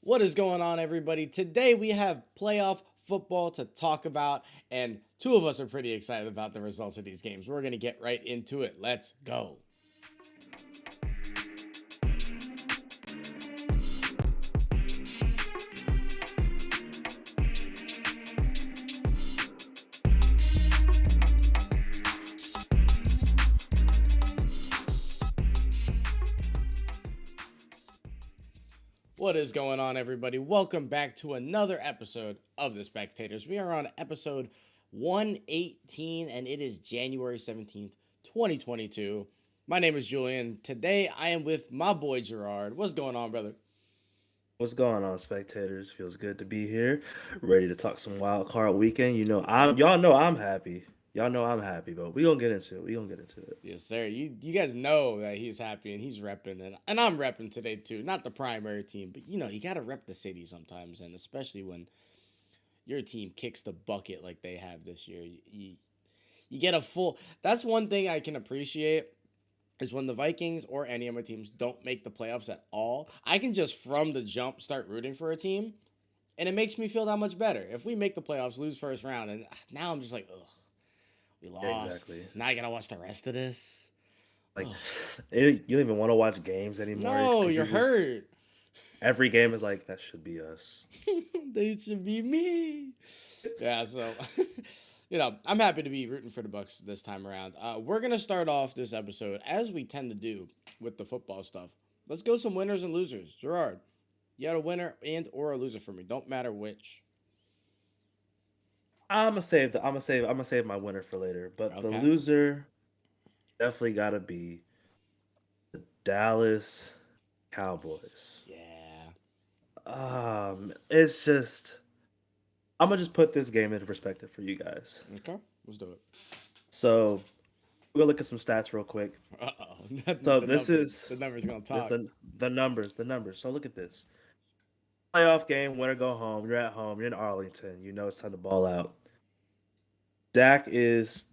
What is going on, everybody? Today we have playoff football to talk about, and two of us are pretty excited about the results of these games. We're going to get right into it. Let's go. What is going on, everybody? Welcome back to another episode of The Spectators. We are on episode 118, and it is January 17th, 2022. My name is Julian. Today, I am with my boy, Gerard. What's going on, brother? What's going on, spectators? Feels good to be here, ready to talk some wild card weekend. Y'all know I'm happy. Y'all know I'm happy, but we gonna get into it. We gonna get into it. Yes, sir. You guys know that he's happy and he's repping, and I'm repping today, too. Not the primary team, but, you got to rep the city sometimes, and especially when your team kicks the bucket like they have this year. You get a full. That's one thing I can appreciate is when the Vikings or any of my teams don't make the playoffs at all. I can just from the jump start rooting for a team, and it makes me feel that much better. If we make the playoffs, lose first round, and now I'm just like, ugh, we lost. Exactly. Now I gotta watch the rest of this. Like Ugh. you don't even want to watch games anymore No, because you're hurt. every game is like that should be us. They should be me. Yeah, so I'm happy to be rooting for the Bucks this time around. We're gonna start off this episode as we tend to do with the football stuff. Let's go some winners and losers. Gerard, you had a winner and or a loser for me. Don't matter which. I'm gonna save my winner for later. But the Okay. loser definitely gotta be the Dallas Cowboys. Yeah. It's just I'm gonna just put this game into perspective for you guys. Okay. Let's do it. So we're gonna look at some stats real quick. Uh oh. So the this numbers. is The numbers gonna the, talk. the the numbers, the numbers. So look at this. Playoff game, winner go home. You're at home. You're in Arlington. You know it's time to ball out. Dak is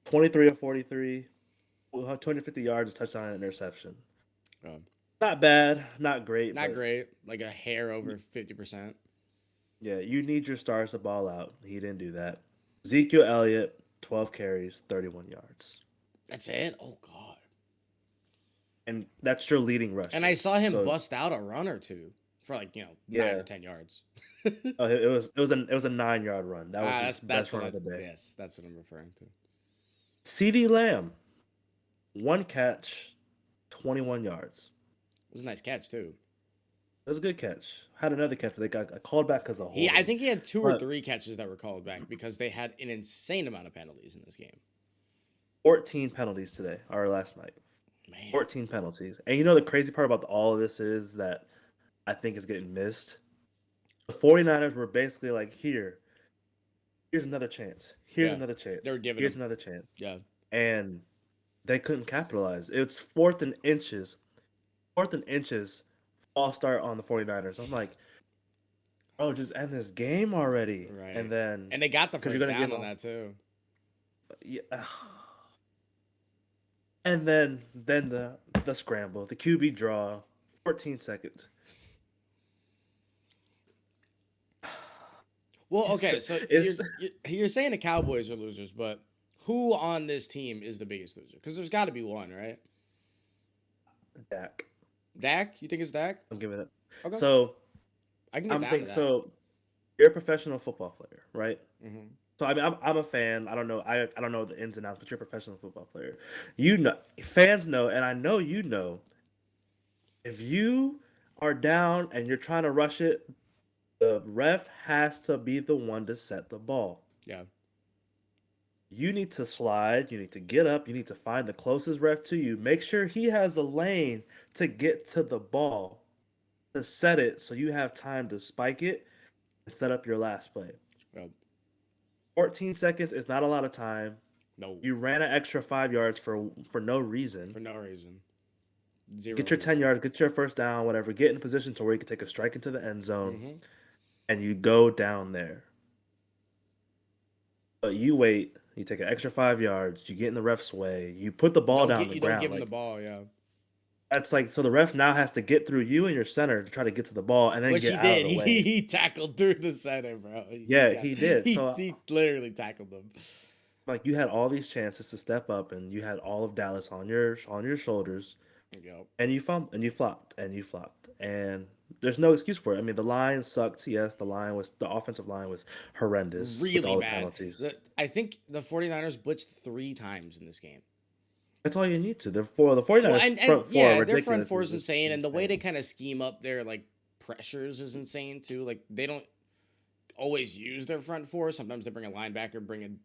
23 of 43, 250 yards, a touchdown, and interception. Um, Not bad, not great, Not but great. Like a hair over 50%. yeah, you need your stars to ball out. He didn't do that. Ezekiel Elliott, 12 carries, 31 yards. That's it. Oh God. And that's your leading And rusher. I saw him So bust out a run or two for like 9 or yeah, 10 yards. it was a 9 yard run. That was Ah, his that's best what run I of the day. yes, that's what I'm referring to. CD Lamb, one catch, 21 yards. It was a nice catch too. It was a good catch. Had another catch, but they got called back because of I holding. think he had two or But three catches that were called back because they had an insane amount of penalties in this game. 14 penalties today, or last night. Man, 14 penalties. And you know the crazy part about all of this is that I think is getting missed? The 49ers were basically like, here's another chance. Here's yeah, another they were chance. giving Here's him. another chance. Yeah, And they couldn't capitalize. It's fourth and inches. Fourth and inches. False start on the 49ers. I'm like, oh, just end this game already. right. And then, And they got the because you're first going to down give on them. that too. Yeah. And then the scramble, the QB draw, 14 seconds. Well, It's okay, so it's you're saying the Cowboys are losers, but who on this team is the biggest loser? Because there's got to be one, right? Dak. Dak? You think it's Dak? I'm giving it. Okay, So I can get I'm down to thinking. that. So you're a professional football player, right? Hmm. So I mean, I'm a fan. I don't know. I don't know the ins and outs, but you're a professional football player. You know, fans know, and I know you know. If you are down and you're trying to rush it, the ref has to be the one to set the ball. Yeah, You need to slide. You need to get up. You need to find the closest ref to you. Make sure he has a lane to get to the ball to set it so you have time to spike it and set up your last play. well, 14 seconds is not a lot of time. no, You ran an extra 5 yards for no reason. for no reason, zero Get your 10 reason. yards, get your first down, whatever. Get in a position to where you can take a strike into the end zone Hmm. and you go down there. But you wait, you take an extra 5 yards, you get in the ref's way, you put the ball down on the You don't ground. give him the Like ball. Yeah, That's like, so the ref now has to get through you and your center to try to get to the ball and then Which get he out of did. the He way. he tackled through the center, bro. Yeah, he did. So He literally tackled them. like you had all these chances to step up and you had all of Dallas on your shoulders Yep. and you fumbled and you flopped and you flopped. And there's no excuse for it. I mean, the line sucked. Yes, the offensive line was horrendous with Really all the bad. penalties. I think the 49ers blitzed 3 times in this game. That's all you need to. The Well, 49ers and front four are yeah, their front ridiculous. four is It's insane, and the way they insane. kind of scheme up their like pressures is insane too. Like they don't always use their front four. Sometimes they bring a linebacker, bring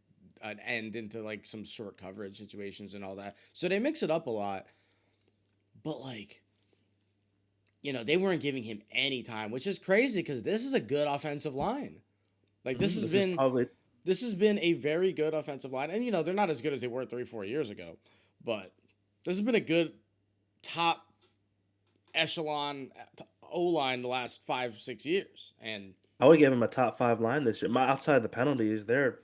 an end into like some short coverage situations and all that. So they mix it up a lot. But like, they weren't giving him any time, which is crazy because this is a good offensive line. Like this Mhm. has This is been probably this has been a very good offensive line, and they're not as good as they were 3-4 years ago, but this has been a good top echelon O line the last 5-6 years, and I would give him a top five line this year. My outside the penalties, they're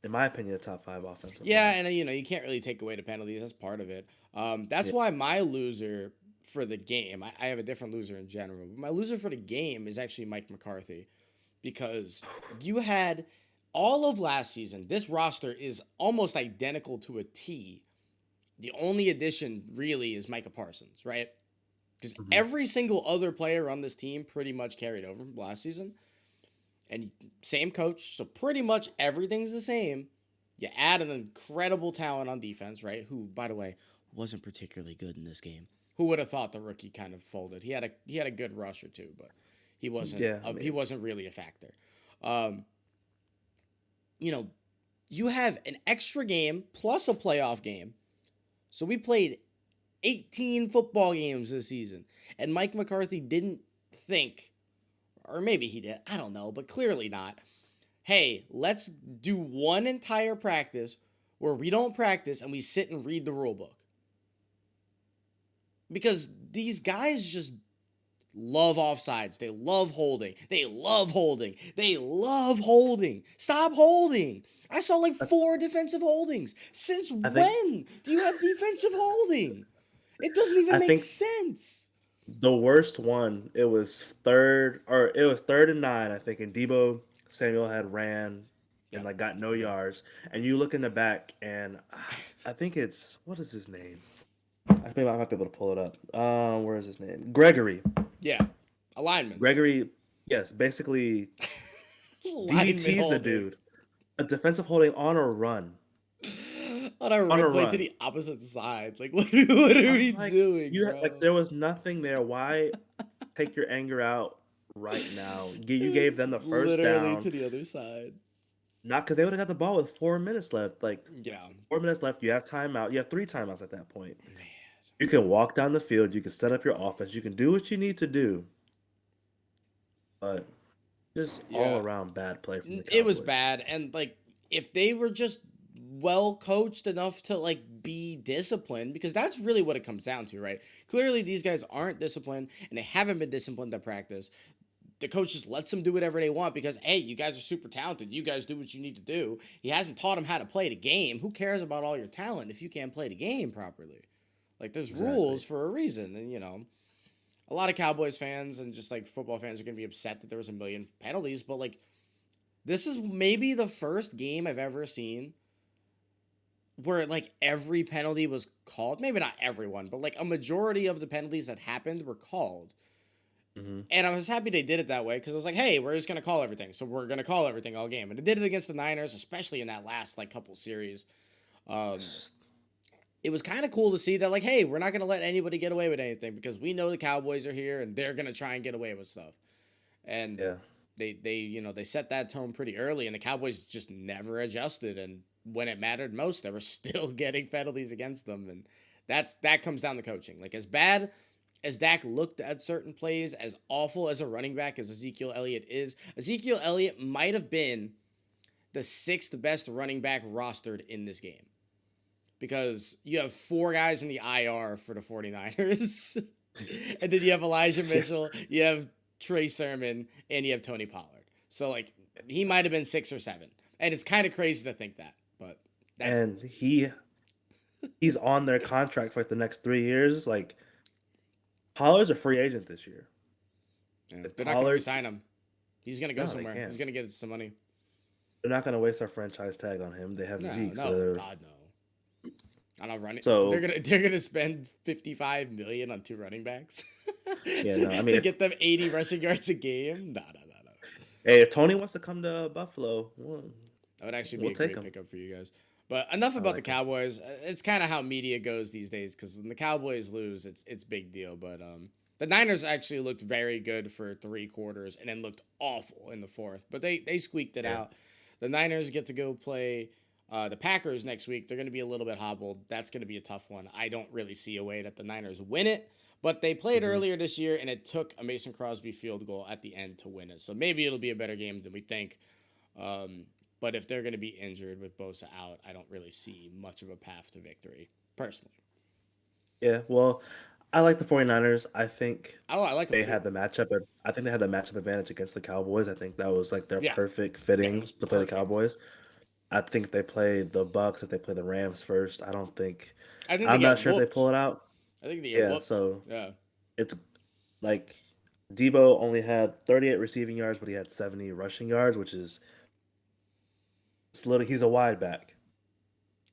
in my opinion a top five offensive yeah, line. and you can't really take away the penalties. That's part of it. That's Yeah. why my loser for the game, I have a different loser in general, but my loser for the game is actually Mike McCarthy because you had all of last season. This roster is almost identical to a T. The only addition really is Micah Parsons, right? Because Mhm. every single other player on this team pretty much carried over from last season. And same coach, so pretty much everything's the same. You add an incredible talent on defense, right? Who, by the way, wasn't particularly good in this game. Who would have thought the rookie kind of folded? He had a good rush or two, but Yeah, I he mean, wasn't really a factor. Um, you know, you have an extra game plus a playoff game. So we played 18 football games this season, and Mike McCarthy didn't think, or maybe he did, I don't know, but clearly not. Hey, let's do one entire practice where we don't practice and we sit and read the rule book. Because these guys just love offsides. They love holding. They love holding. They love holding. Stop holding. I saw like I, 4 defensive holdings. Since I think when do you have defensive holding? It doesn't even I make think sense. the worst one, it was third and 9, I think, and Debo Samuel had ran and Yep. like got no yards. And you look in the back and I think it's what is his name? I might be able to pull it up. Where is his name? Gregory. Yeah. Alignment. Gregory, yes, basically Alignment DDT's the holding. dude. A defensive holding on a run. On a On a run play to run. the opposite side. Like, what are I'm we like, doing, bro? there was nothing there. Why take your anger out right now? You gave It's them the first literally down, to the other side. not because they would have got the ball with 4 minutes left. Like Yeah. 4 minutes left, you have timeout. You have three timeouts at that point. Man. You can walk down the field. You can set up your offense. You can do what you need to do. But just all Yeah. around bad play from the It was Cowboys. bad. And, like, if they were just well coached enough to, like, be disciplined, because that's really what it comes down to, right? Clearly, these guys aren't disciplined, and they haven't been disciplined at practice. The coach just lets them do whatever they want because, hey, you guys are super talented. You guys do what you need to do. He hasn't taught them how to play the game. Who cares about all your talent if you can't play the game properly? Like, there's Exactly. rules for a reason. And, a lot of Cowboys fans and just, like, football fans are going to be upset that there was a million penalties. But, like, this is maybe the first game I've ever seen where, like, every penalty was called. Maybe not everyone, but, like, a majority of the penalties that happened were called. Hmm. And I was happy they did it that way because I was like, hey, we're just going to call everything. So we're going to call everything all game. And they did it against the Niners, especially in that last, like, couple series. Um, it was kind of cool to see that, like, hey, we're not going to let anybody get away with anything because we know the Cowboys are here and they're going to try and get away with stuff. And Yeah. they set that tone pretty early, and the Cowboys just never adjusted. And when it mattered most, they were still getting penalties against them. And that comes down to coaching. Like, as bad as Dak looked at certain plays, as awful as a running back as Ezekiel Elliott is, Ezekiel Elliott might have been the 6th best running back rostered in this game. Because you have 4 guys in the IR for the 49ers. And then you have Elijah Yeah. Mitchell, you have Trey Sermon, and you have Tony Pollard. So, like, he might have been 6 or 7. And it's kind of crazy to think that. But that's And he's on their contract for like the next 3 years. Like Pollard's a free agent this year. Yeah. If They're not going to Pollard, re-sign him. He's going to go no, they somewhere. He's can't. going to get some money. They're not going to waste their franchise tag on him. They have No, Zeke, no, so God, no. I'm not running. so They're gonna spend $55 million on 2 running backs yeah, no. I mean, to if get them 80 rushing yards a game. No. hey, if Tony wants to come to Buffalo, That would actually be we'll a take great him. pickup for you guys. But enough I about the like him. Cowboys. It's kind of how media goes these days because when the Cowboys lose, it's big deal. But the Niners actually looked very good for 3 quarters and then looked awful in the 4th. But they squeaked it out. The Niners get to go play the Packers next week. They're going to be a little bit hobbled. That's going to be a tough one. I don't really see a way that the Niners win it. But they played earlier this year, and it took a Mason Crosby field goal at the end to win it. So maybe it'll be a better game than we think. But if they're going to be injured with Bosa out, I don't really see much of a path to victory, personally. Yeah, well, I like the 49ers. I think Oh, I like them they too. had the matchup. I think they had the matchup advantage against the Cowboys. I think that was like their Yeah. perfect Yeah, it fitting was to play the perfect. Cowboys. I think if they play the Bucks, if they play the Rams first, I don't think. I think they I'm not get sure if they pull whooped. it out. I think they get Yeah, whooped. so Yeah. it's like Debo only had 38 receiving yards, but he had 70 rushing yards, which is it's little. He's a wide back.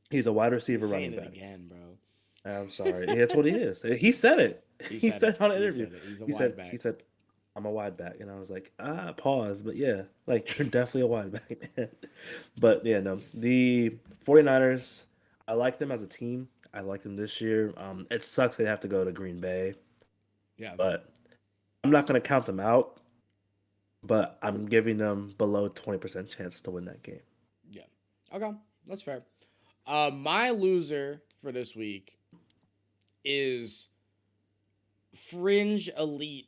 He's a wide He's receiver saying running it back. again, bro. I'm sorry. That's what he is. He said it. He He said said it. it on an He interview. said it. He's a He wide said back. he said I'm a wide back, and I was like, pause, but yeah, like you're definitely a wide back, man. But yeah, no, the 49ers, I like them as a team. I like them this year. It sucks they have to go to Green Bay, Yeah. but I'm not going to count them out. But I'm giving them below 20% chance to win that game. Yeah. Okay. That's fair. My loser for this week is fringe elite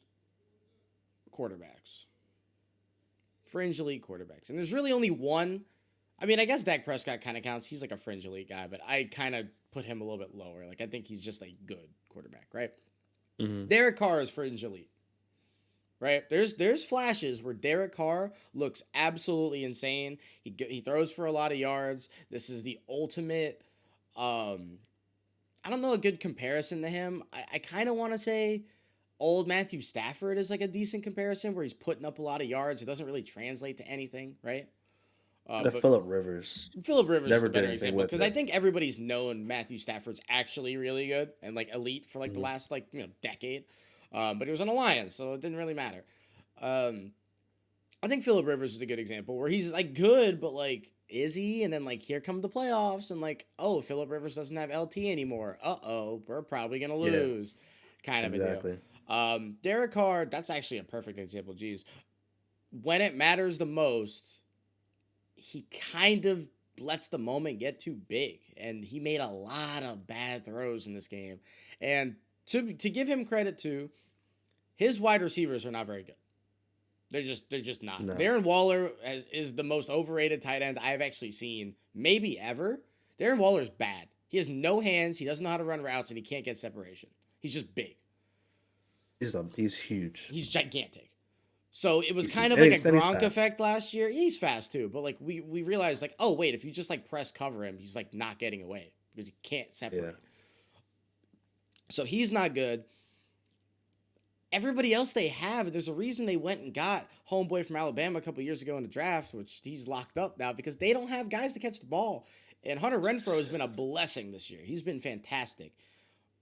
quarterbacks. Fringe elite quarterbacks. And there's really only one. I mean, I guess Dak Prescott kind of counts. He's like a fringe elite guy, but I kind of put him a little bit lower. Like, I think he's just a good quarterback, right? Mm-hmm. Derek Carr is fringe elite, right? There's flashes where Derek Carr looks absolutely insane. He throws for a lot of yards. This is the ultimate. I don't know a good comparison to him. I kind of want to say old Matthew Stafford is like a decent comparison where he's putting up a lot of yards. It doesn't really translate to anything, right? The But Phillip Rivers Phillip Rivers is never a did better anything example with because I it. think everybody's known Matthew Stafford's actually really good and like elite for like the Mhm. last decade. But he was on a Lions, so it didn't really matter. I think Phillip Rivers is a good example where he's like good, but like is he? And then like here come the playoffs and like oh Phillip Rivers doesn't have LT anymore. We're probably gonna Yeah, lose, kind of a deal. exactly. Derek Carr, that's actually a perfect example. Geez, when it matters the most, he kind of lets the moment get too big, and he made a lot of bad throws in this game. And to give him credit too, his wide receivers are not very good. They're just not. No. Darren Waller is the most overrated tight end I've actually seen, maybe ever. Darren Waller's bad. He has no hands. He doesn't know how to run routes, and he can't get separation. He's just big. He's huge. He's gigantic. So it was He's kind of huge. like a And he's Gronk fast. effect last year. He's fast too, but like we realized like, oh wait, if you just like press cover him, he's like not getting away because he can't separate. Yeah. So he's not good. Everybody else they have, there's a reason they went and got homeboy from Alabama a couple years ago in the draft, which he's locked up now because they don't have guys to catch the ball. And Hunter Renfrow has been a blessing this year. He's been fantastic.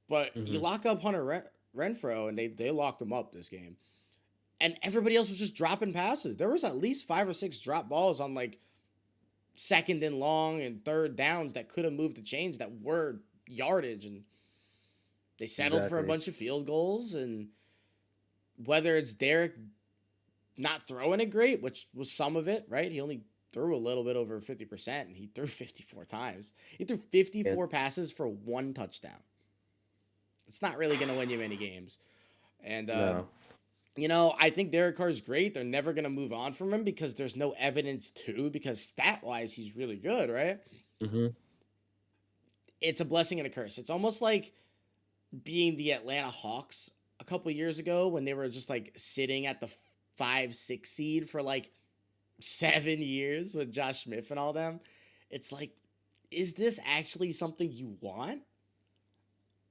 But you lock up Hunter Renfrow, and they locked him up this game. And everybody else was just dropping passes. There was at least 5 or 6 drop balls on like second and long and third downs that could have moved the chains that were yardage. And they settled for a Exactly. bunch of field goals. And whether it's Derek not throwing it great, which was some of it, right? He only threw a little bit over 50%, and he threw 54 times. He threw 54 passes for 1 touchdown. It's not really going to win you many games. And, No. you know, I think Derek Carr's great. They're never going to move on from him because there's no evidence to, because stat-wise, he's really good, right? Mm-hmm. It's a blessing and a curse. It's almost like being the Atlanta Hawks a couple years ago when they were just like sitting at the 5-6 seed for like 7 years with Josh Smith and all them. It's like, is this actually something you want?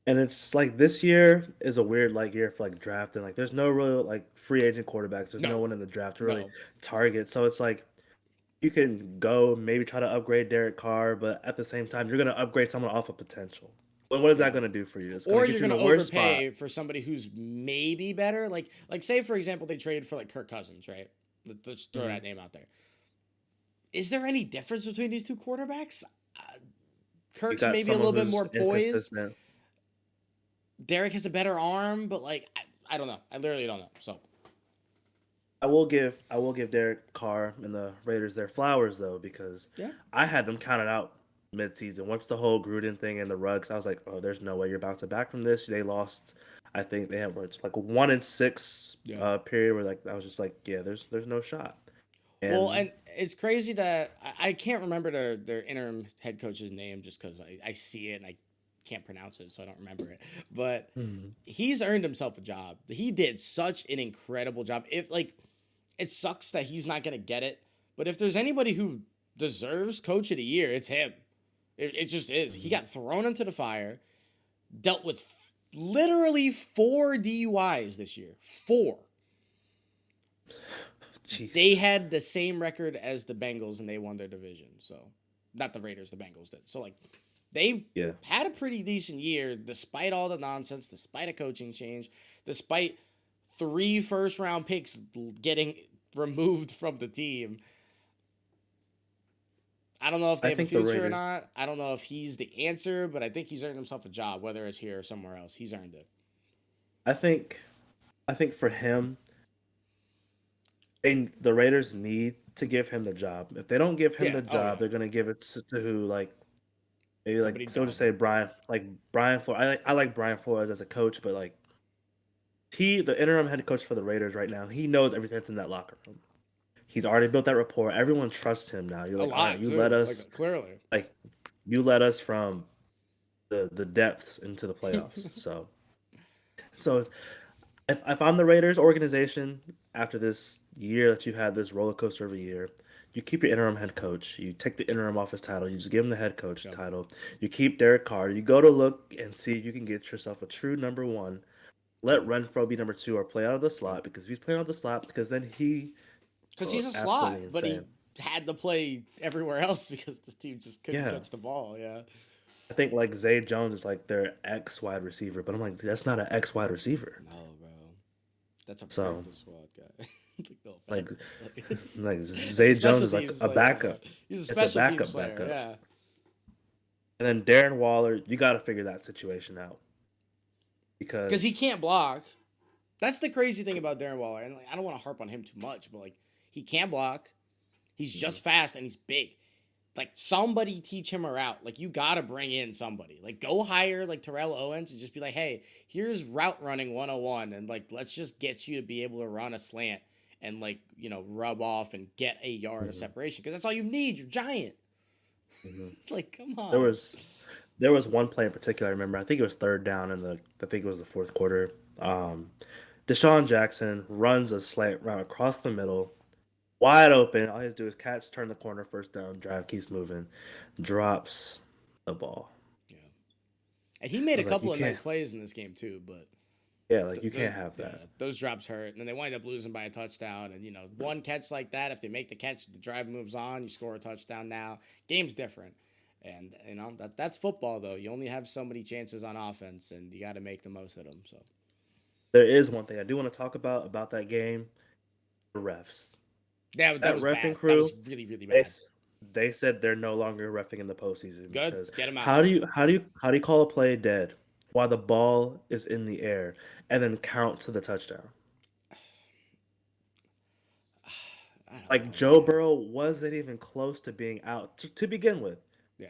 And it's like this year is a weird like year for like drafting. Like there's no real like free agent quarterbacks. There's no No, one in the draft to really no. target. So it's like you can go maybe try to upgrade Derek Carr, but at the same time you're gonna upgrade someone off of potential. Well, what is that Yeah. gonna do for you? It's gonna Or get you're you in gonna the worst spot. overpay for somebody who's maybe better. Like say for example they traded for like Kirk Cousins, right? Let's throw Mhm. that name out there. Is there any difference between these two quarterbacks? Uh, You Kirk's got maybe a someone little bit who's more poised. inconsistent. Derek has a better arm, but like I don't know. I literally don't know. So I will give Derek Carr and the Raiders their flowers though, because yeah, I had them counted out midseason. Once the whole Gruden thing and the rugs, I was like, oh, there's no way you're about to back from this. They lost. I think they had what's like 1-6 yeah. period where like I was just like, yeah, there's no shot. Well, And and it's crazy that I can't remember their interim head coach's name just because I see it and I can't pronounce it, so I don't remember it. But Mhm. he's earned himself a job. He did such an incredible job. If like it sucks that he's not gonna get it, but if there's anybody who deserves coach of the year, it's him. It just is. He Mhm. got thrown into the fire, dealt with literally 4 DUIs this year. Four. They Jesus. had the same record as the Bengals and they won their division. So, not the Raiders, the Bengals did. So, like, they Yeah. had a pretty decent year despite all the nonsense, despite a coaching change, despite 3 first-round picks getting removed from the team. I don't know if they I have a think the future or Raiders. not. I don't know if he's the answer, but I think he's earned himself a job, whether it's here or somewhere else. He's earned it. I think I think for him, the Raiders need to give him the job. If they don't give him Yeah. the Oh, job, yeah. they're gonna give it to who like maybe like Somebody so just dumb. say Brian Flores. I like Brian Flores as a coach, but like the interim head coach for the Raiders right now, he knows everything that's in that locker room. He's already built that rapport. Everyone trusts him now. You're A like, all right, lot, too. Like, clearly. like you led us from the depths into the playoffs. So if I'm the Raiders organization after this year that you had this roller coaster of a year, you keep your interim head coach. You take the interim office title. You just give him the head coach Yep. title. You keep Derek Carr. You go to look and see if you can get yourself a true number one. Let Yep. Renfro be number two or play out of the Yep. slot, because if he's playing out of the slot, because then he Because he's goes a slot, absolutely but insane. he had to play everywhere else because the team just couldn't Yeah. catch the ball. Yeah. I think like Zay Jones is like their X wide receiver, but I'm like, that's not an X wide receiver. No, bro. That's a So practice squad guy. Like, no like offense. like He's a Zay Jones special is like teams a player, bro. backup. He's a It's a special teams backup player. backup. Yeah. And then Darren Waller, you got to figure that situation out Because he because can't block. That's the crazy thing about Darren Waller. And like, I don't want to harp on him too much, but like, he can't block. He's Mhm. just fast and he's big. Like somebody teach him a route. Like you gotta bring in somebody. Like go hire like Terrell Owens and just be like, hey, here's route running 101, and like let's just get you to be able to run a slant and like rub off and get a yard of Mhm. separation because that's all you need. You're giant. Mhm. Like come there on. was there was one play in particular I remember. I think it was third down in the I think it was the fourth quarter. Desean Jackson runs a slant route across the middle, wide open. All he has to do is catch, turn the corner, first down, drive, keeps moving, drops the ball. Yeah, and he I made a was like, you couple of nice can't. plays in this game too, but Yeah, like you those can't have yeah that. those drops hurt, and then they wind up losing by a touchdown. And one catch like that, if they make the catch, the drive moves on. You score a touchdown. Now game's different, and that's football though. You only have so many chances on offense, and you got to make the most of them. So There is one thing I do want to talk about that game: the refs. that That was refing bad. That was crew, really really they bad. they said they're no longer refing in the postseason Good, because get him out. how do you call a play dead while the ball is in the air and then count to the touchdown? I don't Like know, Joe man. Burrow wasn't even close to being out to begin with. Yeah.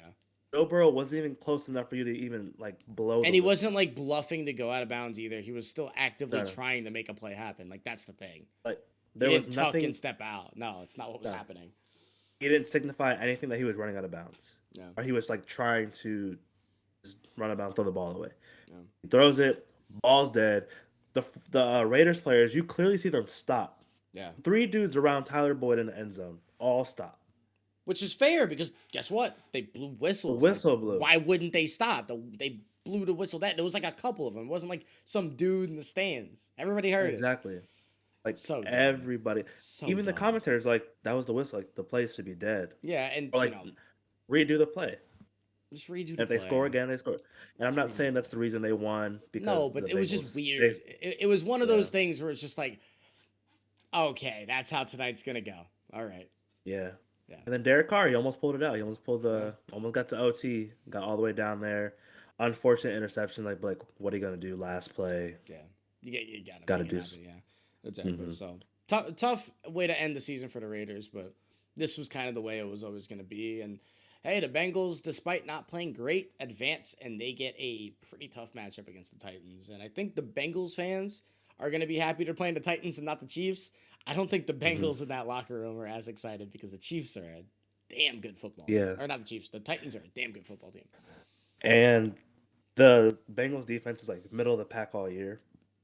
Joe Burrow wasn't even close enough for you to even like blow the And he wasn't whistle. like bluffing to go out of bounds either. He was still actively No, no. trying to make a play happen. Like that's the thing. Like He there was didn't tuck and nothing. step out. No, it's not what was No, happening. he didn't signify anything that he was running out of bounds, Yeah. or he was like trying to just run about and throw the ball away. Yeah. He throws it, ball's dead. The Raiders players, you clearly see them stop. Yeah. Three dudes around Tyler Boyd in the end zone, all stop. Which is fair because guess what? They blew The whistles. Like, whistle blew. why wouldn't they stop? They blew the whistle. That there was like a couple of them. It wasn't like some dude in the stands. Everybody heard it. Exactly. Like So dumb. everybody, So even the dumb. commentators, like that was the whistle. Like the play should be dead, Yeah, and or like redo the play. just redo the If they score play. again, they score. And I'm Just not redo the saying that's play. the reason they won No, because but the it was just Bengals. They, weird. It was one of yeah, those things where it's just like, okay, that's how tonight's gonna go. All right. yeah. Yeah. And then Derek Carr, he almost pulled it out. He Yeah. almost got to OT, got all the way down there. Unfortunate interception. Like what are you gonna do? Last play, Yeah. You gotta got to make it do. happen. Yeah. Exactly. Mm-hmm. So tough way to end the season for the Raiders, but this was kind of the way it was always gonna be. And hey, the Bengals, despite not playing great, advance and they get a pretty tough matchup against the Titans. And I think the Bengals fans are gonna be happy they're playing the Titans and not the Chiefs. I don't think the Mm-hmm. Bengals in that locker room are as excited because the Chiefs are a damn good football team. Yeah, Or not the Chiefs, the Titans are a damn good football team. and the Bengals defense is like middle of the pack all year,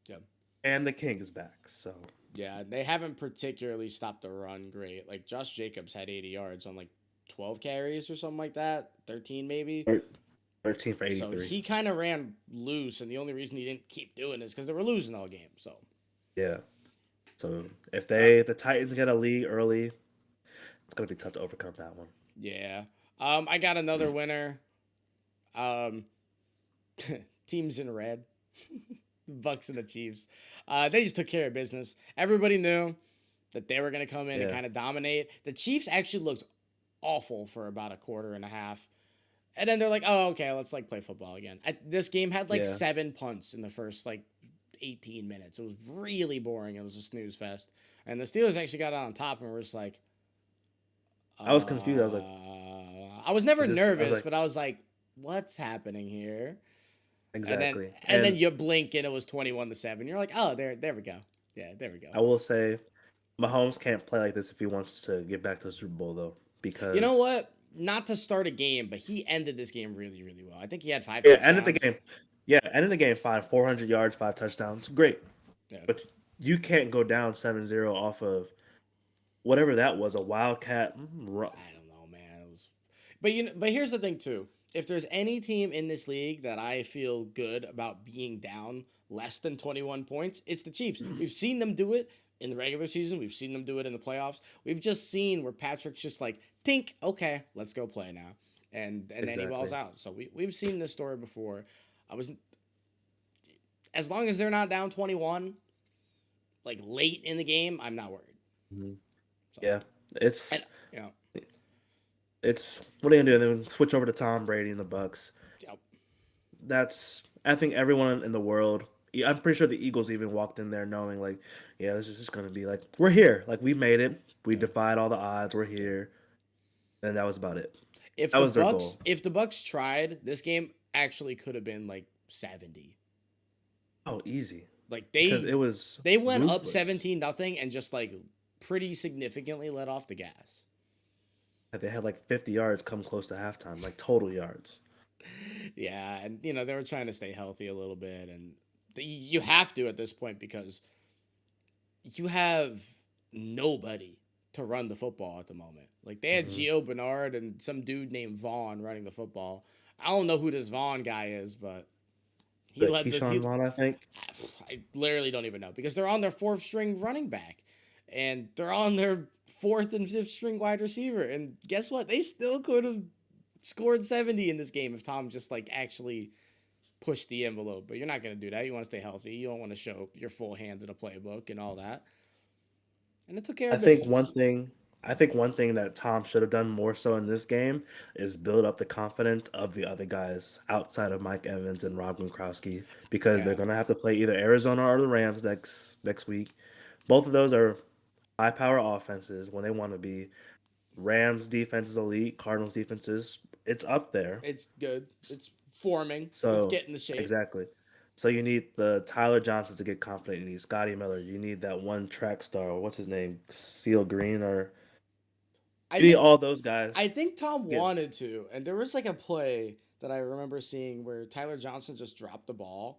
Yeah. and the King is back. So Yeah, they haven't particularly stopped the run great. Like Josh Jacobs had 80 yards on like 12 carries or something like that, 13 maybe. 13 for So 83. he kind of ran loose, and the only reason he didn't keep doing it is because they were losing all game. So Yeah. So if uh, the Titans get a lead early, it's gonna be tough to overcome that one. yeah, I got another winner. Um, teams in red, Bucks and the Chiefs. They just took care of business. Everybody knew that they were gonna come in and Yeah. kind of dominate. The Chiefs actually looked awful for about a quarter and a half. And then they're like, oh, okay, let's like play football again. This game had like Yeah. 7 punts in the first like 18 minutes. It was really boring. It was a snooze fest. And the Steelers actually got on top and were just like, I was confused. I was like, I was never is this? I was nervous, like, but I was like, what's happening here? And then exactly. and then And you blink and it was 21-7. You're like, oh, there we go. Yeah, there we go. I will say, Mahomes can't play like this if he wants to get back to the Super Bowl though, You know because what? Not to start a game, but he ended this game really, really well. I think he had 5 yeah, ended the touchdowns. game. Yeah, ended the game fine. 400 yards, 5 touchdowns. Great. Yeah. But you can't go down 7-0 off of whatever that was, a wildcat run. I don't know, man. It was, but here's the thing too. If there's any team in this league that I feel good about being down less than 21 points, it's the Chiefs. We've seen them do it in the regular season. We've seen them do it in the playoffs. We've just seen where Patrick's just like, think, okay, let's go play now, and then he balls Exactly. out. So we've seen this story before. I was as long as they're not down 21, like late in the game, I'm not worried. Mhm. So Yeah. and It's you know, it's what are you gonna do? And then switch over to Tom Brady and the Bucks. yep, That's I think everyone in the world. I'm pretty sure the Eagles even walked in there knowing like, yeah, this is just gonna be like we're here, like we made it, we yep, defied all the odds, we're yep. here, and that was about it. If That the was their Bucks goal. if the Bucks tried, this game actually could have been like 70. Oh, easy Like because it was they went up ruthless. 17-0 and just like pretty significantly let off the gas. They had like 50 yards come close to halftime, like total yards. Yeah, and they were trying to stay healthy a little bit, and you have to at this point because you have nobody to run the football at the moment. Like they had Hmm. Gio Bernard and some dude named Vaughn running the football. I don't know who this Vaughn guy is, but he But led the Keyshawn he, Vaughn, I think. I literally don't even know because they're on their fourth string running back and they're on their fourth and fifth string wide receiver. And guess what? They still could have scored 70 in this game if Tom just like actually pushed the envelope. But you're not going to do that. You want to stay healthy. You don't want to show your full hand in a playbook and all that. And it took care I of think one business. thing I think one thing that Tom should have done more so in this game is build up the confidence of the other guys outside of Mike Evans and Rob Gronkowski because they're Yeah. gonna have to play either Arizona or the Rams next week. Both of those are high power offenses when they want to be. Rams defense is elite, Cardinals defenses it's up there. It's good. It's forming. It's So getting the shape. exactly. So you need the Tyler Johnsons to get confident. You need Scotty Miller. You need that one track star. What's his name? Seal Green or I you need think all those I guys. think Tom Get wanted to, and there was like a play that I remember seeing where Tyler Johnson just dropped the ball,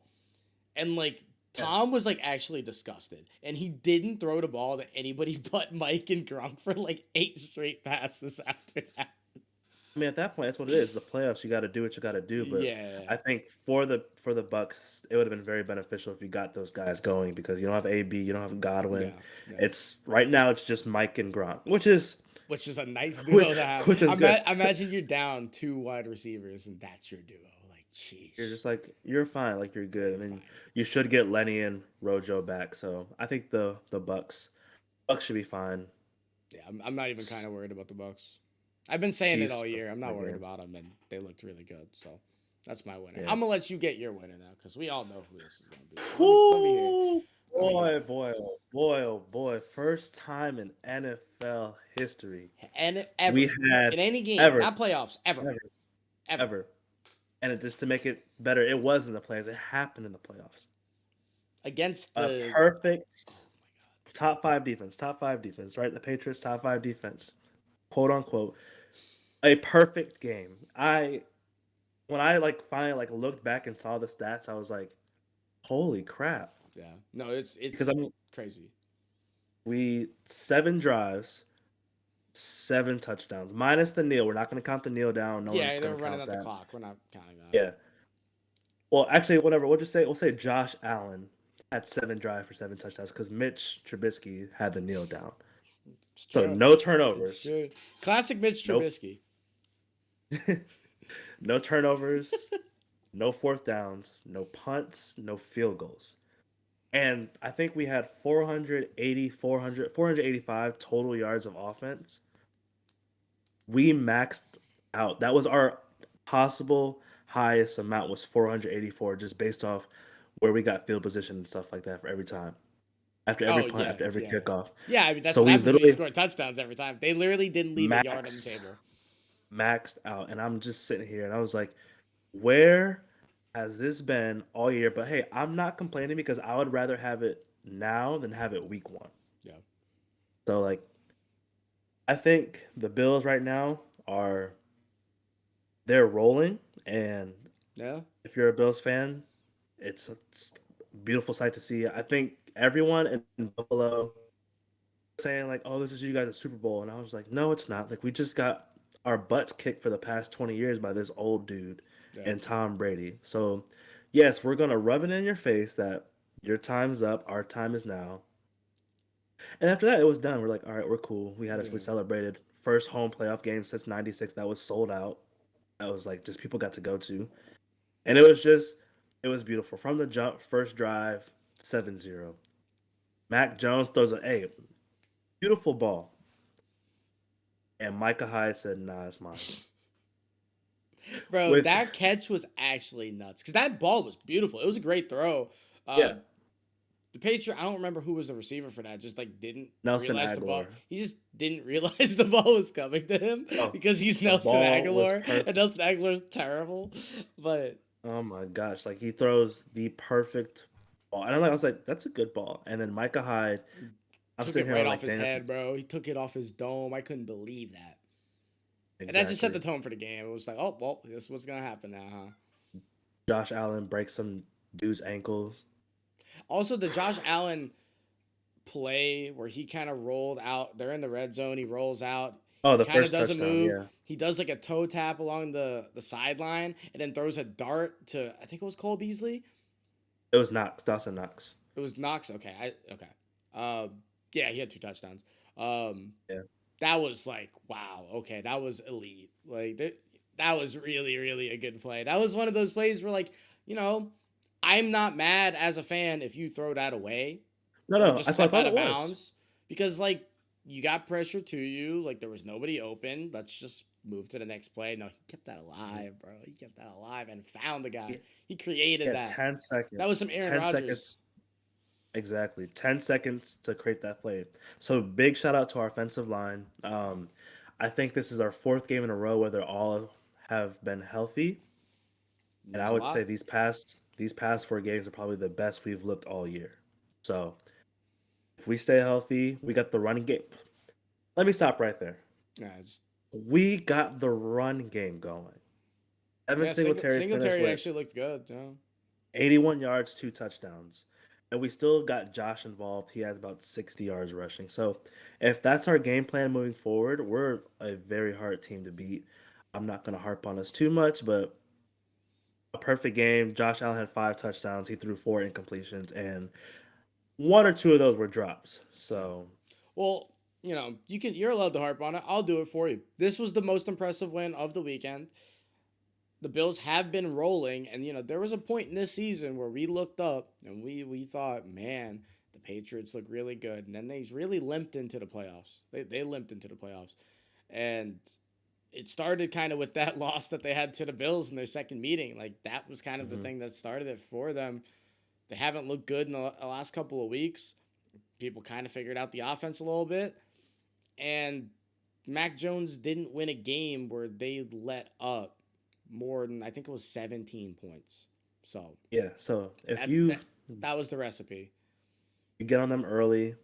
and like yeah. Tom was like actually disgusted, and he didn't throw the ball to anybody but Mike and Gronk for like 8 straight passes after that. I mean, at that point, that's what it is. The playoffs, you got to do what you got to do. But Yeah, I think for the Bucks, it would have been very beneficial if you got those guys going because you don't have AB, you don't have Godwin. yeah, yeah. It's right now, it's just Mike and Gronk, which is Which is a nice duo which, to have. which is good. Imagine you're down two wide receivers and that's your duo. Like, You're sheesh, just like you're fine, like you're good. I you're mean, fine. you should get Lenny and Rojo back. So I think the Bucks should be fine. Yeah, I'm not even kind of worried about the Bucks. I've been saying it Chiefs all year. I'm not that worried game. about them, and they looked really good. So that's my winner. Yeah. I'm gonna let you get your winner now because we all know who this is gonna be. So let me hear. Whoo! Let me hear. Oh boy. First time in NFL history And we ever had in any game, ever, not playoffs, ever, ever, ever ever. And just to make it better, it was in the playoffs. It happened in the playoffs. against A the. perfect Oh top five defense, right? The Patriots top five defense, quote unquote. A perfect game. When I finally looked back and saw the stats, I was like, holy crap. my God. Yeah. No, Because it's crazy. we 7 drives, 7 touchdowns, minus the kneel. We're not going to count the kneel down. No Yeah, one's they going were to running count out the that. clock. We're not counting that. Yeah. Well, actually, whatever. We'll say Josh Allen had 7 drives for 7 touchdowns because Mitch Trubisky had the kneel down. It's So true. no It's turnovers. true. Classic Mitch Nope. Trubisky. No turnovers. No fourth downs. No punts. No field goals. And I think we had 485 total yards of offense. We maxed out. That was our possible highest amount was 484 just based off where we got field position and stuff like that for every time. After every Oh punt, yeah, after every yeah, kickoff. yeah. I mean, that's So what we happens when you literally score touchdowns every time. They literally didn't leave a yard on the maxed table. maxed out. And I'm just sitting here and I was like, where has this been all year? But hey, I'm not complaining because I would rather have it now than have it week one. Yeah, So I think the Bills right now are they're rolling, and yeah. if you're a Bills fan, it's a beautiful sight to see. I think everyone in Buffalo saying like, "Oh, this is you guys a Super Bowl," and I was like, "No, it's not. Like we just got our butts kicked for the past 20 years by this old dude Yeah. and Tom Brady." So, yes, we're gonna rub it in your face that your time's up, our time is now. And after that, it was done. We're like, all right, we're cool. We Yeah. celebrated first home playoff game since '96 that was sold out. That was like just people got to go to, and it was beautiful from the jump. First drive, 7-0. Mac Jones throws a beautiful ball, and Micah Hyde said, "Nah, it's mine." Bro, With that catch was actually nuts because that ball was beautiful. It was a great throw. yeah, The Patriot, I don't remember who was the receiver for that. Just like didn't Nelson realize the ball. Aguilar. He just didn't realize the ball was coming to him Oh, because he's the Nelson ball was Aguilar, and perfect. Nelson Aguilar's terrible. But Oh my gosh, like he throws the perfect ball, and I was like, "That's a good ball." And then Micah Hyde, I'm took sitting it here right I'm off like, his "Dang, that's head, bro. He took it off his dome. I couldn't believe that. And that just set the exactly." tone for the game. It was like, oh, well, this is what's going to happen now, huh? Josh Allen breaks some dude's ankles. Also, the Josh Allen play where he kind of rolled out, they're in the red zone. He rolls out. Oh, He the kind of first doesn't touchdown, move. yeah. He does like a toe tap along the sideline and then throws a dart to, I think it was Cole Beasley. It was Knox, Dawson Knox. It was Knox. Okay. Okay. Yeah, he had 2 touchdowns. Um, Yeah. that was like, wow. Okay. That was elite. Like, that was really, really a good play. That was one of those plays where, like, you know, I'm not mad as a fan if you throw that away No, or no, just that's what I step thought out it of was. bounds because, like, you got pressure to you. Like, there was nobody open. Let's just move to the next play. No, he kept that alive, bro. He kept that alive and found the guy. He He created had that. 10 That was seconds. some Aaron 10 Rodgers. seconds. Exactly. 10 seconds to create that play. So big shout out to our offensive line. I think this is our fourth game in a row where they all have been healthy. And I Means a would say lot. these past 4 games are probably the best we've looked all year. So if we stay healthy, we got the running game. Let me stop right there. Yeah, just We got the run game going. Evan yeah. Singletary finished Singletary with actually looked good. Yeah. 81 yards, 2 touchdowns. And we still got Josh involved. He had about 60 yards rushing. So if that's our game plan moving forward, we're a very hard team to beat. I'm not going to harp on us too much, but a perfect game. Josh Allen had 5 touchdowns. He threw 4 incompletions, and one or two of those were drops. Yeah. So Well, you're allowed to harp on it. I'll do it for you. This was the most impressive win of the weekend. The Bills have been rolling, and there was a point in this season where we looked up and we thought, man, the Patriots look really good, and then they really limped into the playoffs. They limped into the playoffs, and it started kind of with that loss that they had to the Bills in their second meeting. Like that was kind of the mhm. thing that started it for them. They haven't looked good in the last couple of weeks. People kind of figured out the offense a little bit, and Mac Jones didn't win a game where they let up more than I think it was 17 points. So Yeah. So if that's you, that was the recipe. you get on them early,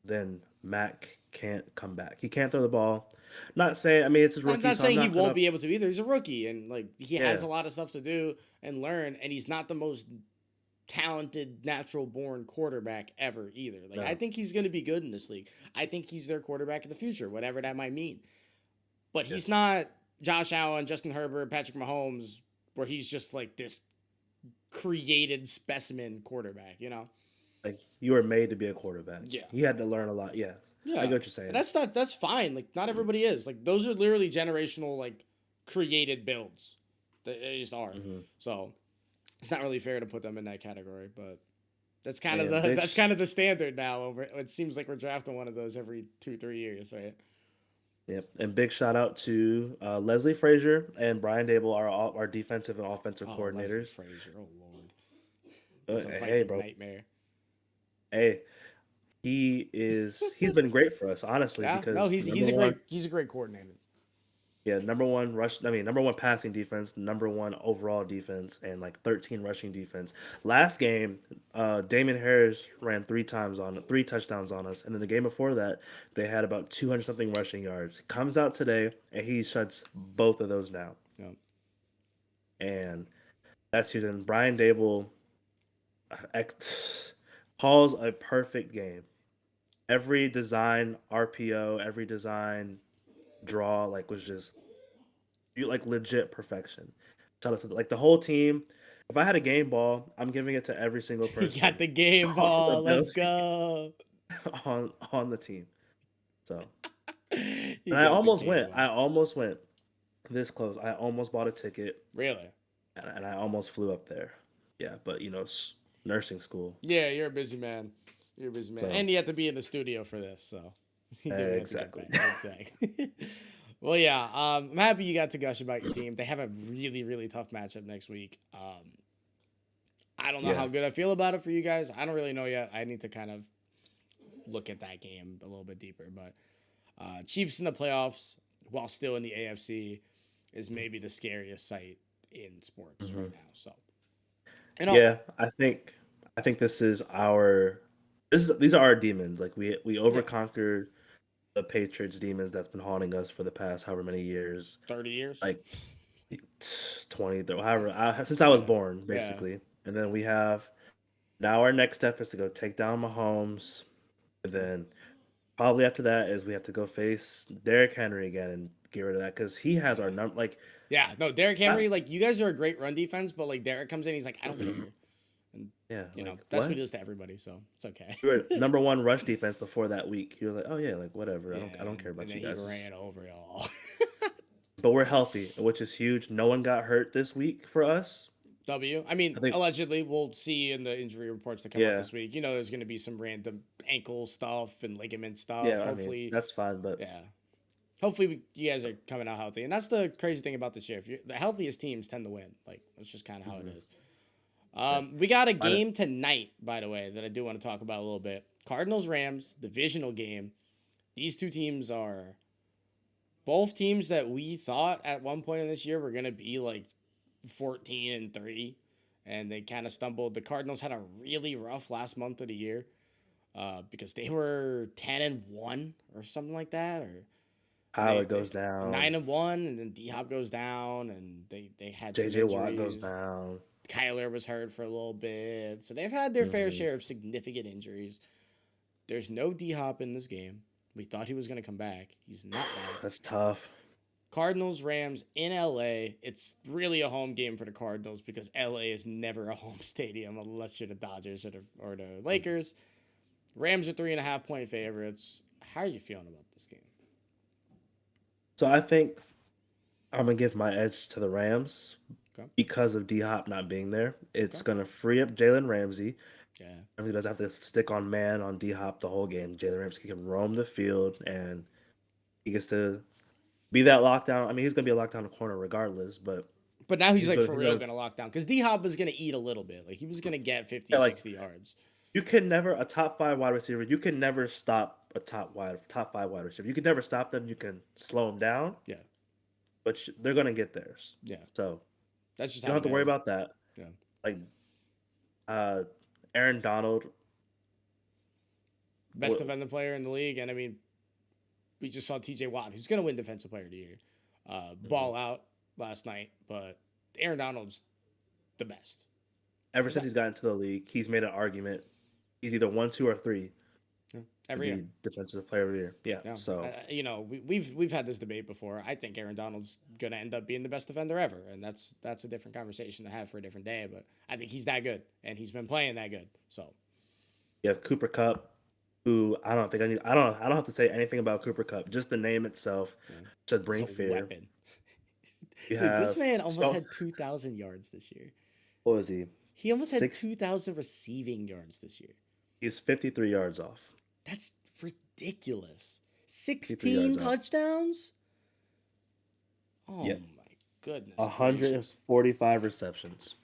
then Mac can't come back. He can't throw the ball. Not saying, I mean, it's his I'm rookie, not so I'm saying he not won't gonna. be able to either. He's a rookie and like he has Yeah, a lot of stuff to do and learn, and he's not the most talented natural born quarterback ever either. Like I no, think he's going to be good in this league. I think he's their quarterback in the future, whatever that might mean. But yeah. he's not Josh Allen, Justin Herbert, Patrick Mahomes, where he's just like this created specimen quarterback. Like you were made to be a quarterback. Yeah. He had to learn a lot. Yeah, I Yeah. get what you're And saying. that's fine. Like not everybody is. Like those are literally generational like created builds. They just are. Hmm. So it's not really fair to put them in that category, but that's kind of Yeah, the that's kind of the standard now. It seems like we're drafting one of those every 2-3 years, right? yep. And big shout out to Leslie Frazier and Brian Dable, our defensive and offensive Oh, Leslie coordinators. Frazier. Oh Lord. He's a Hey, Viking bro. nightmare. Hey, he's been great for us, honestly, Yeah, no, because he's he's a great coordinator. number one rush. I mean, number one passing defense, number one overall defense, and like 13 rushing defense. Last game, Damon Harris ran 3 touchdowns on us, and then the game before that, they had about 200 something rushing yards. Comes out today, and he shuts both of those down, Yeah. and that's huge. And Brian Dable calls a perfect game. Every design RPO, every design draw, like was just you like legit perfection. Tell it to like the whole team. If I had a game ball, I'm giving it to every single He got person the game on the ball. Let's Bills go. on the team. So, He and I got the almost game went. I ball. almost went this close. I almost bought a ticket, Really? and I almost flew up there. Yeah, but nursing school. Yeah, you're a busy man. You're a busy man. So And you have to be in the studio for this, so you do have to get exactly. back. Exactly. Well, yeah, I'm happy you got to gush about your team. They have a really, really tough matchup next week. I don't know Yeah. how good I feel about it for you guys. I don't really know yet. I need to kind of look at that game a little bit deeper. But Chiefs in the playoffs, while still in the AFC, is maybe the scariest sight in sports Hmm. right now. So, you know, Yeah, I think these are our demons. Like we yeah, overconquered the Patriots demons that's been haunting us for the past however many years. 30 years. Like 20, however, since I was Yeah, born, yeah. basically. And then we have now our next step is to go take down Mahomes. And then probably after that is we have to go face Derrick Henry again and get rid of that because he has our Yeah. number. Like, Yeah, no, Derrick that, Henry, like you guys are a great run defense, but like Derrick comes in, he's like, I don't care, and yeah, like that's what what? he does to everybody, so it's okay. We were number one rush defense before that week. You're like, oh yeah, like whatever. Yeah, I don't care and about then you he guys. ran over y'all. But we're healthy, which is huge. No one got hurt this week for us. W. I mean, I think, allegedly, we'll see in the injury reports that come out yeah, this week. There's going to be some random ankle stuff and ligament stuff. yeah. I mean, Hopefully, that's fine, but yeah. Hopefully, you guys are coming out healthy, and that's the crazy thing about this year. If you're, the healthiest teams tend to win. Like that's just kind of how it mhm, is. yeah. We got a Mine- game tonight, by the way, that I do want to talk about a little bit. Cardinals Rams divisional game. These two teams are both teams that we thought at one point in this year were gonna be like 14-3, and they kind of stumbled. The Cardinals had a really rough last month of the year, because they were 10-1 or something like that, or and Howard goes down. 9-1, and then D Hop goes down, and they had some JJ Watt goes injuries. down. Kyler was hurt for a little bit, so they've had their fair Hmm. share of significant injuries. There's no D Hop in this game. We thought he was going to come back. He's not back. That's tough. Cardinals, Rams in LA. It's really a home game for the Cardinals because LA is never a home stadium unless you're the Dodgers or the Lakers. Rams are 3.5-point favorites. How are you feeling about this game? So I think I'm gonna give my edge to the Rams Okay. because of D Hop not being there. It's Okay. gonna free up Jalen Ramsey. Yeah. Ramsey doesn't have to stick on man on D Hop the whole game. Jalen Ramsey can roam the field and he gets to be that lockdown. I mean, he's gonna be a lockdown corner regardless, but But now he's he's like gonna, for he's real gonna going to lock down because D Hop was going to eat a little bit. Like he was going to get 50, yeah, like 60 yards. you can never a top five wide receiver. You can never stop a top five wide receiver. You can never stop them. You can slow them down, Yeah. but they're gonna get theirs. Yeah. So That's just you don't how have it to worry is. about that. Yeah. Like uh, Aaron Donald, Best wh- defensive player in the league. And I mean, we just saw TJ Watt, who's going to win Defensive Player of the Year, ball out last night. But Aaron Donald's the best. ever The since he's best. gotten to the league, he's made an argument. He's either 1, 2, or 3 Yeah. to Every year. be defensive player of the year. Yeah. Yeah. So We've had this debate before. I think Aaron Donald's going to end up being the best defender ever. And that's a different conversation to have for a different day. But I think he's that good. And he's been playing that good. So. you have Cooper Cup, who I don't think I don't have to say anything about Cooper Cup. Just the name itself should bring It's a fear. weapon. You Dude, this have man almost had 2,000 yards this year. what was he? He almost had 6 2,000 receiving yards this year. He's 53 yards off. That's ridiculous. 53 16 yards off. touchdowns? Oh Yeah. my goodness. gracious. 145 receptions.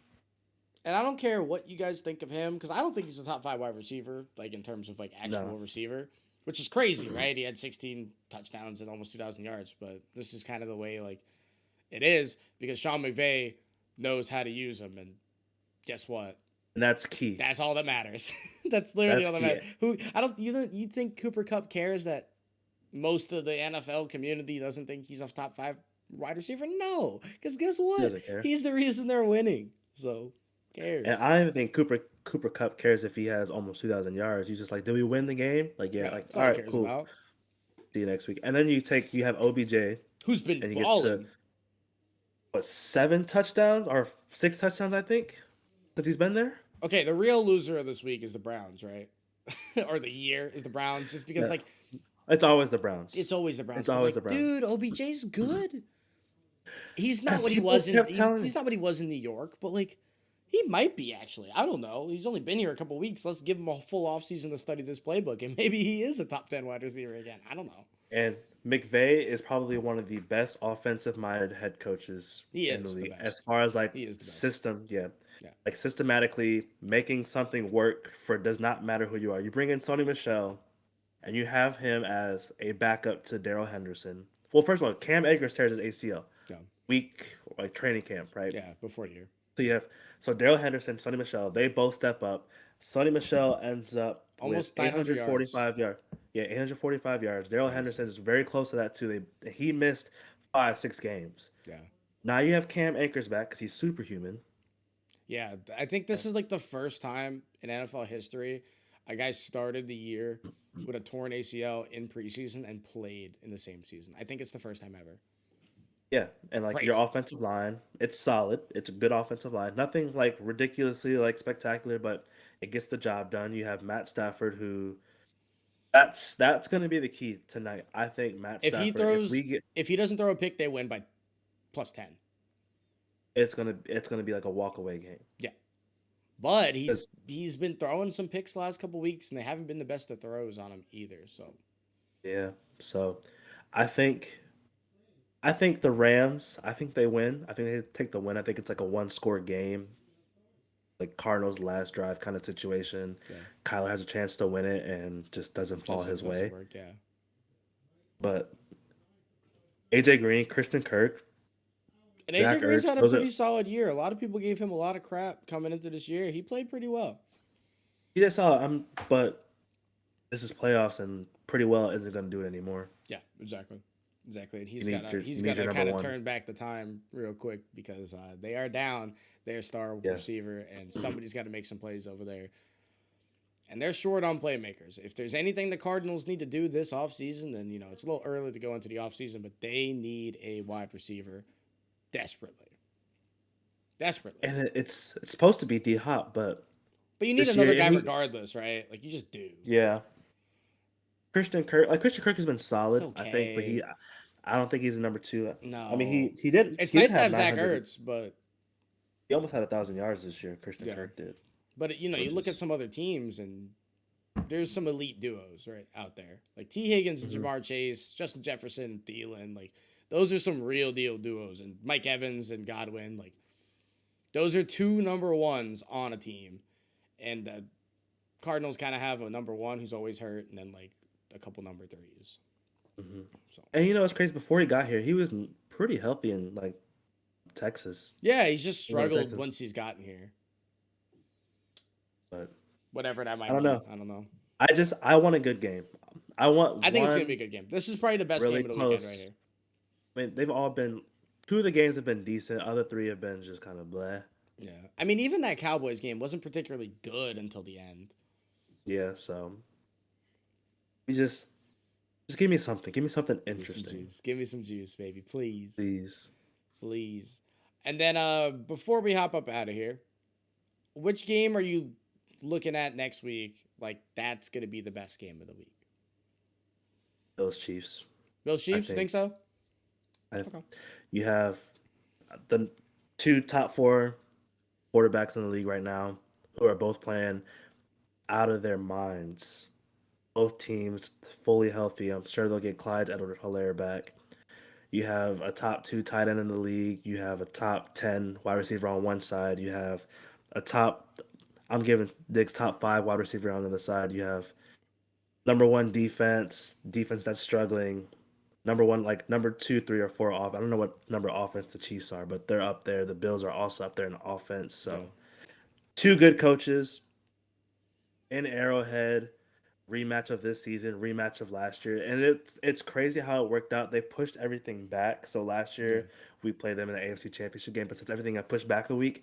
And I don't care what you guys think of him because I don't think he's a top 5 wide receiver, like in terms of like actual No. receiver, which is crazy, right? He had 16 touchdowns and almost 2,000 yards, but this is kind of the way like it is because Sean McVay knows how to use him, and guess what? And that's key. That's all that matters. That's literally That's all that key. matters. You think Cooper Kupp cares that most of the NFL community doesn't think he's a top 5 wide receiver? No, because guess He what? doesn't care. He's the reason they're winning. So who cares? And I don't even think Cooper Cup cares if he has almost 2,000 yards. He's just like, did we win the game? Like, yeah, like that's all all he right, cares cool. about. See you next week. And then you have OBJ, Who's been and you get balling? to what 7 touchdowns or 6 touchdowns, I think, since he's been there. Okay, the real loser of this week is the Browns, right? Or the year is the Browns, just because Yeah. like It's always the Browns. it's always the Browns. It's But, always like, the Browns. Dude, OBJ's good. He's not what he People was in. kept telling He's not what he was in New York, but like he might be actually. I don't know. He's only been here a couple weeks. Let's give him a full offseason to study this playbook, and maybe he is a top 10 wide receiver again. I don't know. And McVay is probably one of the best offensive-minded head coaches He in the is the league, best. as far as like He is the best. system. Yeah, Yeah. like systematically making something work for does not matter who you are. You bring in Sony Michel, and you have him as a backup to Darrell Henderson. Well, first of all, Cam Akers tears his ACL Yeah. week like training camp, right? Yeah, before the year. So you have Darrell Henderson, Sony Michel, they both step up. Sony Michel ends up Almost with 900 845 yards. Yeah, 845 yards. Darrell Henderson is very close to that too. He missed 5-6 games. Yeah. Now you have Cam Akers back because he's superhuman. Yeah, I think this is like the first time in NFL history a guy started the year with a torn ACL in preseason and played in the same season. I think it's the first time ever. Yeah, and like your Crazy. offensive line, it's solid. It's a good offensive line. Nothing like ridiculously like spectacular, but it gets the job done. You have Matt Stafford, who that's going to be the key tonight. I think Matt If Stafford. he throws, if we get, if he doesn't throw a pick, they win by +10. it's gonna be like a walk away game. Yeah, but 'Cause- he's been throwing some picks the last couple weeks, and they haven't been the best of throws on him either. So Yeah. So I think the Rams, I think they win. I think they take the win. I think it's like a 1-score game. Like Cardinals last drive kind of situation. yeah, Kyler has a chance to win it and just doesn't fall his doesn't way. work, yeah. But AJ Green, Christian Kirk, And Zach AJ Green's Ertz, had a those are- pretty solid year. A lot of people gave him a lot of crap coming into this year. He played pretty well. he just saw but this is playoffs and pretty well isn't going to do it anymore. Yeah, exactly. And he's You need got your- to you need your kind number of one. turn back the time real quick because they are down their star Yeah. receiver, and somebody's got to make some plays over there. And they're short on playmakers. If there's anything the Cardinals need to do this offseason, then, it's a little early to go into the offseason, but they need a wide receiver desperately. Desperately. And it's supposed to be D Hop, but But you need this year, another guy and regardless, right? Like, you just do. yeah, Christian Kirk has been It's solid, I think, but okay. I don't think he's a number two. I mean, No. It's he did nice to have have Zach 900. Ertz, but He almost had 1,000 yards this year. Christian yeah. Kirk did, But, you which look at is some other teams, and there's some elite duos, right, out there. Like T. Higgins and mhm. Jamar Chase, Justin Jefferson and Thielen. Like, those are some real deal duos. And Mike Evans and Godwin. Like, those are two number ones on a team. And the Cardinals kind of have a number one who's always hurt, and then, like, a couple number threes. So, And it's crazy. Before he got here, he was pretty healthy in like Texas. yeah, he's just He went to struggled Texas, once he's gotten here. but Whatever that I might don't mean. know. I don't know. I want a good game. I want I think it's going to be one a good game. This is probably the best really game of the weekend right close. here. I mean, they've all been two of the games have been decent. Other three have been just kind of blah. Yeah. I mean, even that Cowboys game wasn't particularly good until the end. Yeah, so you just give me something. Give me something Give me some interesting, juice. Give me some juice, baby. Please. please. Please. And then before we hop up out of here, which game are you looking at next week? Like, that's going to be the best game of the week. Those Chiefs. Bills I Chiefs, think think. so? I, Okay. you have the two top four quarterbacks in the league right now who are both playing out of their minds. Both teams fully healthy. I'm sure they'll get Clyde Edwards-Helaire back. You have a top two tight end in the league. You have a top 10 wide receiver on one side. You have a top, I'm giving Diggs top five wide receiver on the other side. You have number one defense that's struggling. Number one, like number two, three, or four off. I don't know what number offense the Chiefs are, but they're up there. The Bills are also up there in offense. Yeah. So two good coaches in Arrowhead, rematch of this season, rematch of last year, and it's crazy how it worked out. They pushed everything back. So last Yeah. year we played them in the AFC Championship game, but since everything got pushed back a week,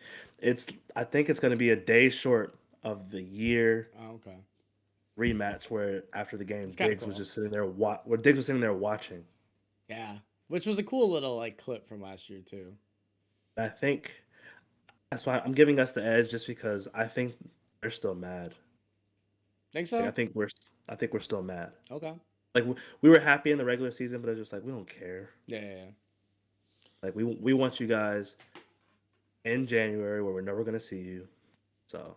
I think it's going to be a day short of the year Oh, okay. rematch where after the game It's kind of Diggs was cool. just sitting there where Diggs was sitting there watching. Yeah. Which was a cool little, like, clip from last year, too. And I think that's why I'm giving us the edge just because I think they're still mad. Think Like, so? I think we're still mad. Okay. Like we were happy in the regular season, but it's just like we don't care. Yeah. Like we want you guys in January where we're never gonna see you. So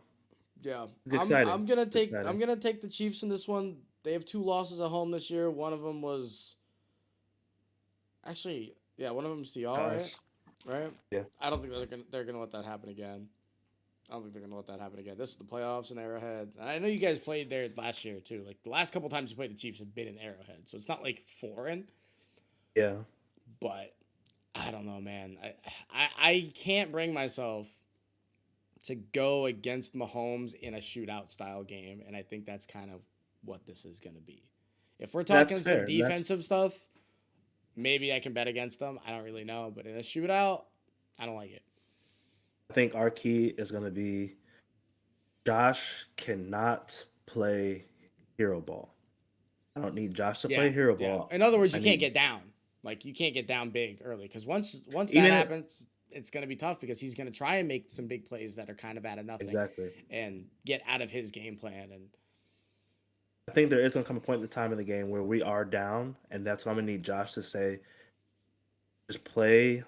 Yeah. it's I'm exciting. I'm gonna It's take I'm exciting. gonna take the Chiefs in this one. They have 2 losses at home this year. One of them was actually, yeah, one of them's to y'all, right? Us. Right? Yeah. I don't think they're gonna let that happen again. I don't think they're gonna let that happen again. This is the playoffs in Arrowhead. And I know you guys played there last year too. Like, the last couple times you played the Chiefs have been in Arrowhead, so it's not like foreign. Yeah. But I don't know, man. I can't bring myself to go against Mahomes in a shootout style game, and I think that's kind of what this is gonna be. If we're That's talking some fair. defensive stuff, maybe I can bet against them. I don't really know, but in a shootout, I don't like it. I think our key is gonna be Josh cannot play hero ball. I don't need Josh to play Yeah, hero yeah. ball. In other words, I you can't need get down. Like, you can't get down big early, because once that even happens, it's gonna be tough because he's gonna try and make some big plays that are kind of out of nothing exactly. and get out of his game plan. And I think there is gonna come a point in the time of the game where we are down, and that's when I'm gonna need Josh to say, just play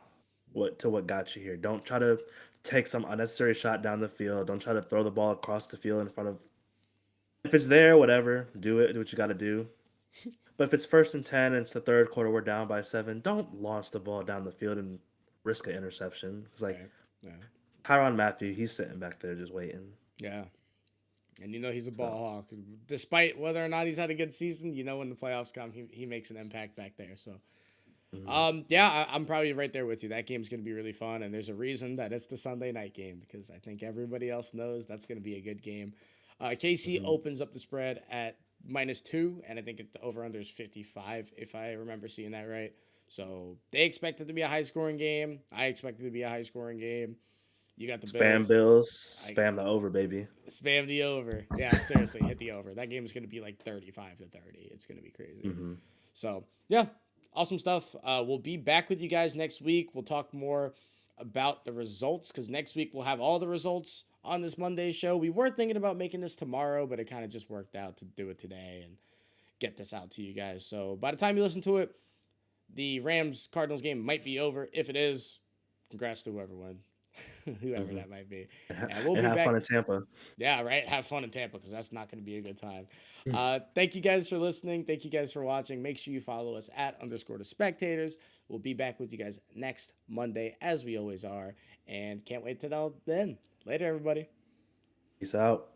what got you here. Don't try to take some unnecessary shot down the field. Don't try to throw the ball across the field in front of. If it's there, whatever, do it. Do what you got to do. But if it's first and 10 and it's the third quarter, we're down by 7. Don't launch the ball down the field and risk an interception. It's like right, yeah, Tyrann Matthew, he's sitting back there just waiting. yeah. And he's a So ball hawk. Despite whether or not he's had a good season, when the playoffs come, he makes an impact back there. So, mhm. yeah, I'm probably right there with you. That game's going to be really fun, and there's a reason that it's the Sunday night game, because I think everybody else knows that's going to be a good game. KC Mhm. opens up the spread at -2, and I think the over/under is 55, if I remember seeing that right. So they expect it to be a high-scoring game. I expect it to be a high-scoring game. You got the Spam Bills. Bills, I spam the over, baby. spam the over. Yeah, seriously, hit the over. That game is going to be like 35-30. It's going to be crazy. Hmm. So, yeah, awesome stuff. We'll be back with you guys next week. We'll talk more about the results because next week we'll have all the results on this Monday show. We were thinking about making this tomorrow, but it kind of just worked out to do it today and get this out to you guys. So, by the time you listen to it, the Rams Cardinals game might be over. If it is, congrats to whoever won. Whoever that might be. And we'll And be have fun back. in Tampa. Yeah, right. Have fun in Tampa because that's not going to be a good time. Thank you guys for listening. Thank you guys for watching. Make sure you follow us at _the spectators. We'll be back with you guys next Monday as we always are. And can't wait to know then. Later, everybody. Peace out.